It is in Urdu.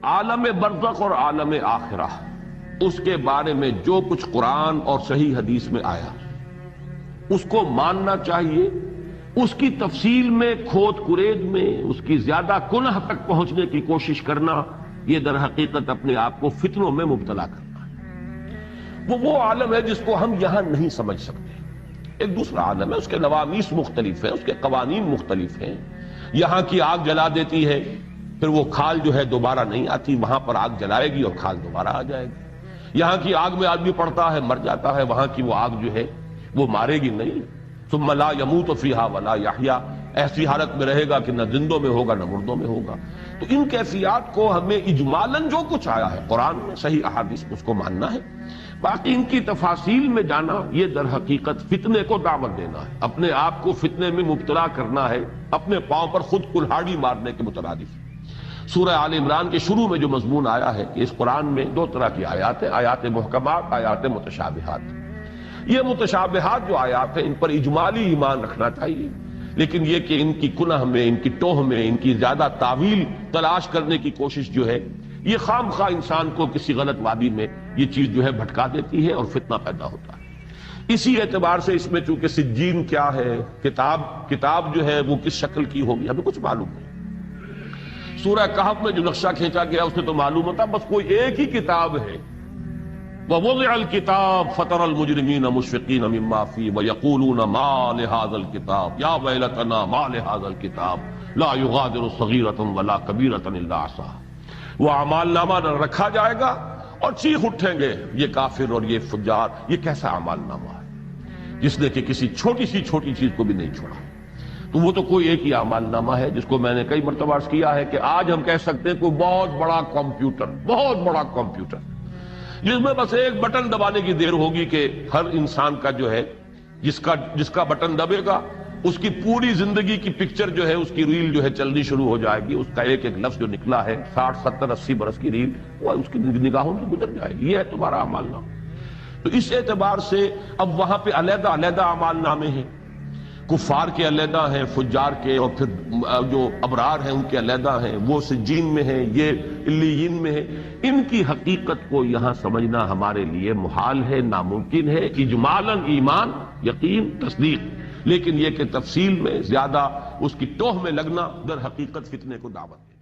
عالم برزخ اور عالم آخرہ، اس کے بارے میں جو کچھ قرآن اور صحیح حدیث میں آیا اس کو ماننا چاہیے. اس کی تفصیل میں کھود کرید میں اس کی زیادہ کنہ تک پہنچنے کی کوشش کرنا، یہ در حقیقت اپنے آپ کو فتنوں میں مبتلا کرنا ہے. وہ عالم ہے جس کو ہم یہاں نہیں سمجھ سکتے. ایک دوسرا عالم ہے، اس کے نوامیس مختلف ہیں، اس کے قوانین مختلف ہیں. یہاں کی آگ جلا دیتی ہے، پھر وہ کھال جو ہے دوبارہ نہیں آتی، وہاں پر آگ جلائے گی اور کھال دوبارہ آ جائے گی. یہاں کی آگ میں آدمی پڑتا ہے مر جاتا ہے، وہاں کی وہ آگ جو ہے وہ مارے گی نہیں. ثم لا يموت فيها ولا يحيا، ایسی حالت میں رہے گا کہ نہ زندوں میں ہوگا نہ مردوں میں ہوگا. تو ان کیفیات کو ہمیں اجمالاً جو کچھ آیا ہے قرآن میں صحیح احادیث اس کو ماننا ہے. باقی ان کی تفاصیل میں جانا یہ در حقیقت فتنے کو دعوت دینا ہے، اپنے آپ کو فتنے میں مبتلا کرنا ہے، اپنے پاؤں پر خود کلہاڑی مارنے کے مترادف. سورہ آل عمران کے شروع میں جو مضمون آیا ہے کہ اس قرآن میں دو طرح کی آیات ہیں، آیات محکمات، آیات متشابہات. یہ متشابہات جو آیات ہیں ان پر اجمالی ایمان رکھنا چاہیے، لیکن یہ کہ ان کی کنہ میں، ان کی ٹوہ میں، ان کی زیادہ تعویل تلاش کرنے کی کوشش جو ہے یہ خام خواہ انسان کو کسی غلط وادی میں یہ چیز جو ہے بھٹکا دیتی ہے اور فتنہ پیدا ہوتا ہے. اسی اعتبار سے اس میں چونکہ سجین کیا ہے، کتاب جو ہے وہ کس شکل کی ہوگی ہمیں کچھ معلوم نہیں. سورہ کہف میں جو نقشہ کھینچا گیا اس سے تو معلوم ہوتا بس کوئی ایک ہی کتاب ہے. وَوُضِعَ الْكِتَابُ فَتَرَى الْمُجْرِمِينَ مُشْفِقِينَ مِمَّا فِيهِ وَيَقُولُونَ مَا لِهَذَا الْكِتَابِ يَا وَيْلَتَنَا مَا لِهَذَا الْكِتَابِ لَا يُغَادِرُ صَغِيرَةً وَلَا كَبِيرَةً إِلَّا أَحْصَاهَا. وہ اعمال نامہ رکھا جائے گا اور چیخ اٹھیں گے یہ کافر اور یہ فجار، یہ کیسا اعمال نامہ ہے جس نے کہ کسی چھوٹی سی چھوٹی چیز کو بھی نہیں چھوڑا. تو وہ تو کوئی ایک ہی اعمال نامہ ہے جس کو میں نے کئی مرتبہ عرض کیا ہے کہ آج ہم کہہ سکتے ہیں کوئی بہت بڑا کمپیوٹر جس میں بس ایک بٹن دبانے کی دیر ہوگی کہ ہر انسان کا جو ہے جس کا بٹن دبے گا اس کی پوری زندگی کی پکچر جو ہے، اس کی ریل جو ہے چلنی شروع ہو جائے گی. اس کا ایک ایک لفظ جو نکلا ہے 60 70 80 برس کی ریل وہ اس کی نگاہوں سے گزر جائے گی. یہ ہے تمہارا اعمال نامہ. تو اس اعتبار سے اب وہاں پہ علیحدہ اعمال نامے ہیں، کفار کے علیحدہ ہیں، فجار کے، اور پھر جو ابرار ہیں ان کے علیحدہ ہیں. وہ سجین میں ہیں، یہ علیین میں ہیں. ان کی حقیقت کو یہاں سمجھنا ہمارے لیے محال ہے، ناممکن ہے. اجمالاً ایمان، یقین، تصدیق، لیکن یہ کہ تفصیل میں زیادہ اس کی ٹوہ میں لگنا در حقیقت فتنے کو دعوت ہے.